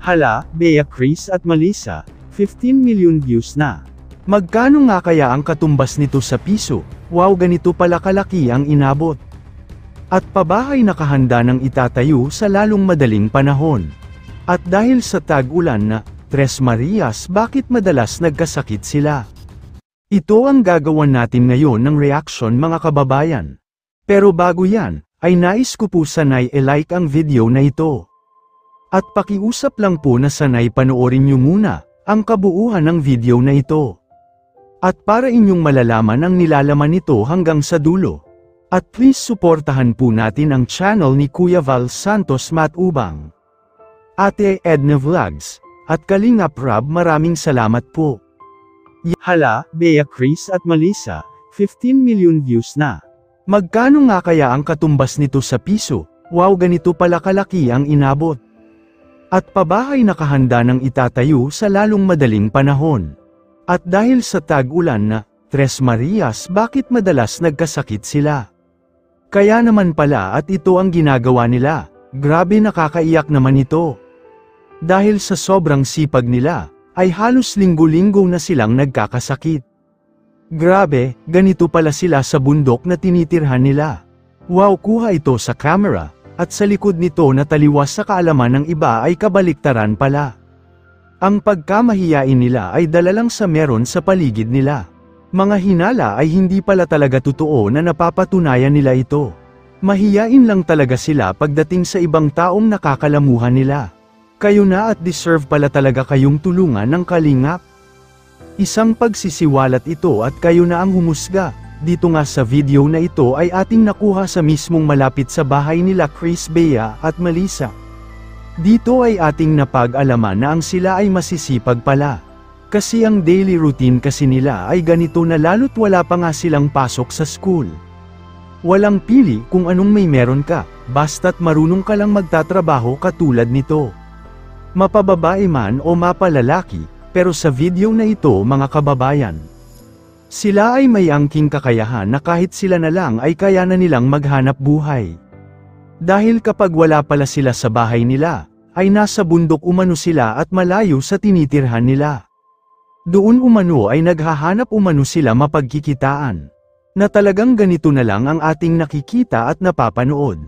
Hala, Bea Chris at Melissa, 15 million views na. Magkano nga kaya ang katumbas nito sa piso? Wow, ganito pala kalaki ang inabot. At pabahay nakahanda ng itatayo sa lalong madaling panahon. At dahil sa tag-ulan na Tres Marias, bakit madalas nagkasakit sila? Ito ang gagawin natin ngayon ng reaction mga kababayan. Pero bago yan, ay nais ko po sanay i-like ang video na ito. At pakiusap lang po na sanay panoorin nyo muna ang kabuuan ng video na ito. At para inyong malalaman ang nilalaman nito hanggang sa dulo. At please suportahan po natin ang channel ni Kuya Val Santos Matubang, Ate Edna Vlogs, at Kalingap Rob. Maraming salamat po. Hala, Bea Chris at Melissa, 15 million views na. Magkano nga kaya ang katumbas nito sa piso? Wow, ganito pala kalaki ang inabot. At pabahay nakahanda ng itatayo sa lalong madaling panahon. At dahil sa tag-ulan na Tres Marias, bakit madalas nagkasakit sila? Kaya naman pala at ito ang ginagawa nila. Grabe, nakakaiyak naman ito. Dahil sa sobrang sipag nila, ay halos linggo-linggo na silang nagkakasakit. Grabe, ganito pala sila sa bundok na tinitirhan nila. Wow, kuha ito sa camera. At sa likod nito na taliwas sa kaalaman ng iba ay kabaliktaran pala. Ang pagkamahiyain nila ay dala lang sa meron sa paligid nila. Mga hinala ay hindi pala talaga totoo na napapatunayan nila ito. Mahiyain lang talaga sila pagdating sa ibang taong nakakalamuhan nila. Kayo na at deserve pala talaga kayong tulungan ng Kalingap. Isang pagsisiwalat ito at kayo na ang humusga. Dito nga sa video na ito ay ating nakuha sa mismong malapit sa bahay nila Chris, Bea at Melissa. Dito ay ating napag-alaman na ang sila ay masisipag pala. Kasi ang daily routine kasi nila ay ganito na lalo't wala pa nga silang pasok sa school. Walang pili kung anong may meron ka, basta't marunong ka lang magtatrabaho katulad nito. Mapababae man o mapalalaki, pero sa video na ito mga kababayan, sila ay may angking kakayahan na kahit sila na lang ay kaya na nilang maghanap buhay. Dahil kapag wala pala sila sa bahay nila, ay nasa bundok umano sila at malayo sa tinitirhan nila. Doon umano ay naghahanap umano sila mapagkikitaan. Na talagang ganito na lang ang ating nakikita at napapanood.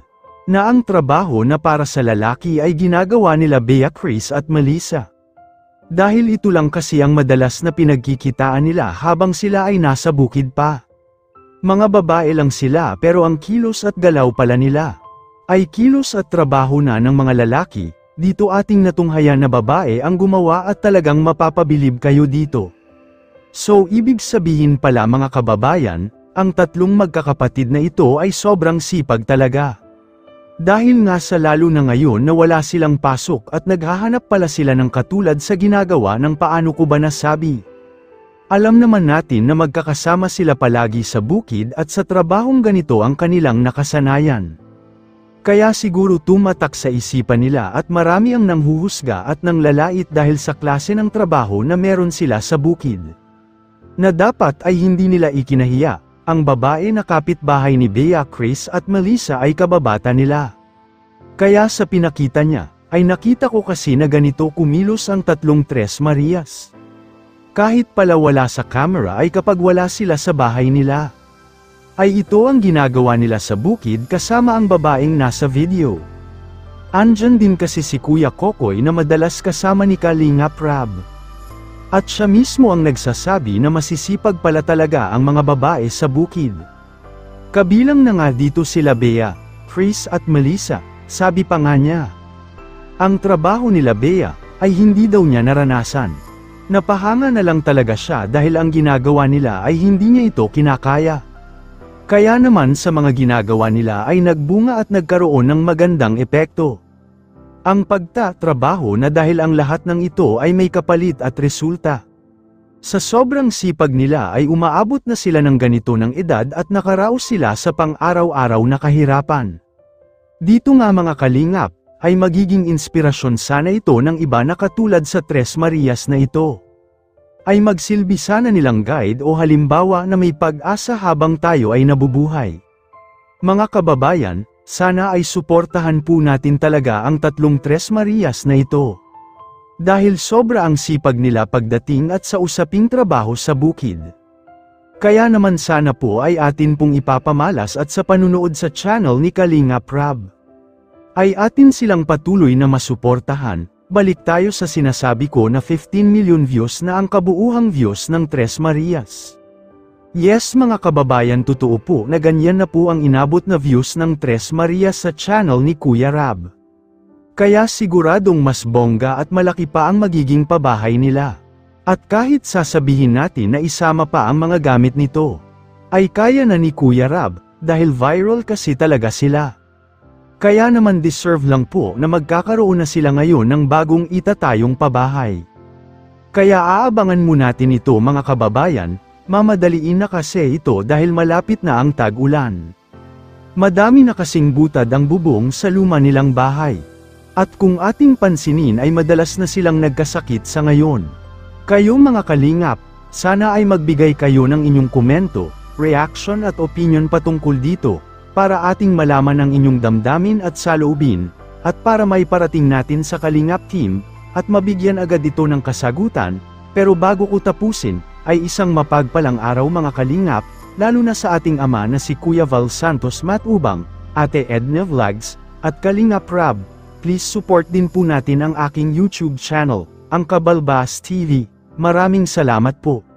Na ang trabaho na para sa lalaki ay ginagawa nila Bea Chris at Melissa. Dahil ito lang kasi ang madalas na pinagkikitaan nila habang sila ay nasa bukid pa. Mga babae lang sila pero ang kilos at galaw pala nila ay kilos at trabaho na ng mga lalaki. Dito ating natunghayan na babae ang gumawa at talagang mapapabilib kayo dito. So ibig sabihin pala mga kababayan, ang tatlong magkakapatid na ito ay sobrang sipag talaga. Dahil nga sa lalo na ngayon na wala silang pasok at naghahanap pala sila ng katulad sa ginagawa ng paano ko ba nasabi. Alam naman natin na magkakasama sila palagi sa bukid at sa trabahong ganito ang kanilang nakasanayan. Kaya siguro tumatak sa isipan nila at marami ang nanghuhusga at nanglalait dahil sa klase ng trabaho na meron sila sa bukid. Na dapat ay hindi nila ikinahiya. Ang babae na kapitbahay ni Bea Chris at Melissa ay kababata nila. Kaya sa pinakita niya, ay nakita ko kasi na ganito kumilos ang tatlong Tres Marias. Kahit pala wala sa camera ay kapag wala sila sa bahay nila, ay ito ang ginagawa nila sa bukid kasama ang babaeng nasa video. Andyan din kasi si Kuya Kokoy na madalas kasama ni Kalingap Rob. At siya mismo ang nagsasabi na masisipag pala talaga ang mga babae sa bukid. Kabilang na nga dito sila Bea, Chris at Melissa, sabi pa nga niya. Ang trabaho nila Bea, ay hindi daw niya naranasan. Napahanga na lang talaga siya dahil ang ginagawa nila ay hindi niya ito kinakaya. Kaya naman sa mga ginagawa nila ay nagbunga at nagkaroon ng magandang epekto. Ang pagtatrabaho na dahil ang lahat ng ito ay may kapalit at resulta. Sa sobrang sipag nila ay umaabot na sila ng ganito ng edad at nakaraos sila sa pang-araw-araw na kahirapan. Dito nga mga kalingap, ay magiging inspirasyon sana ito ng iba na katulad sa Tres Marias na ito. Ay magsilbi sana nilang guide o halimbawa na may pag-asa habang tayo ay nabubuhay. Mga kababayan, sana ay suportahan po natin talaga ang tatlong Tres Marias na ito. Dahil sobra ang sipag nila pagdating at sa usaping trabaho sa bukid. Kaya naman sana po ay atin pong ipapamalas at sa panunood sa channel ni Kalinga Prab ay atin silang patuloy na masuportahan. Balik tayo sa sinasabi ko na 15 million views na ang kabuuhang views ng Tres Marias. Yes mga kababayan, totoo po na ganyan na po ang inabot na views ng Tres Marias sa channel ni Kuya Rab. Kaya siguradong mas bongga at malaki pa ang magiging pabahay nila. At kahit sasabihin natin na isama pa ang mga gamit nito, ay kaya na ni Kuya Rab, dahil viral kasi talaga sila. Kaya naman deserve lang po na magkakaroon na sila ngayon ng bagong itatayong pabahay. Kaya aabangan mo natin ito mga kababayan, mamadaliin na kasi ito dahil malapit na ang tag-ulan. Madami na kasing butad ang bubong sa luma nilang bahay. At kung ating pansinin ay madalas na silang nagkasakit sa ngayon. Kayong mga kalingap, sana ay magbigay kayo ng inyong komento, reaction at opinion patungkol dito, para ating malaman ang inyong damdamin at saloobin, at para may parating natin sa Kalingap Team, at mabigyan agad ito ng kasagutan. Pero bago ko tapusin, ay isang mapagpalang araw mga kalingap, lalo na sa ating ama na si Kuya Val Santos Matubang, Ate Edna Vlogs, at Kalingap Rab. Please support din po natin ang aking YouTube channel, ang Kabalbas TV. Maraming salamat po.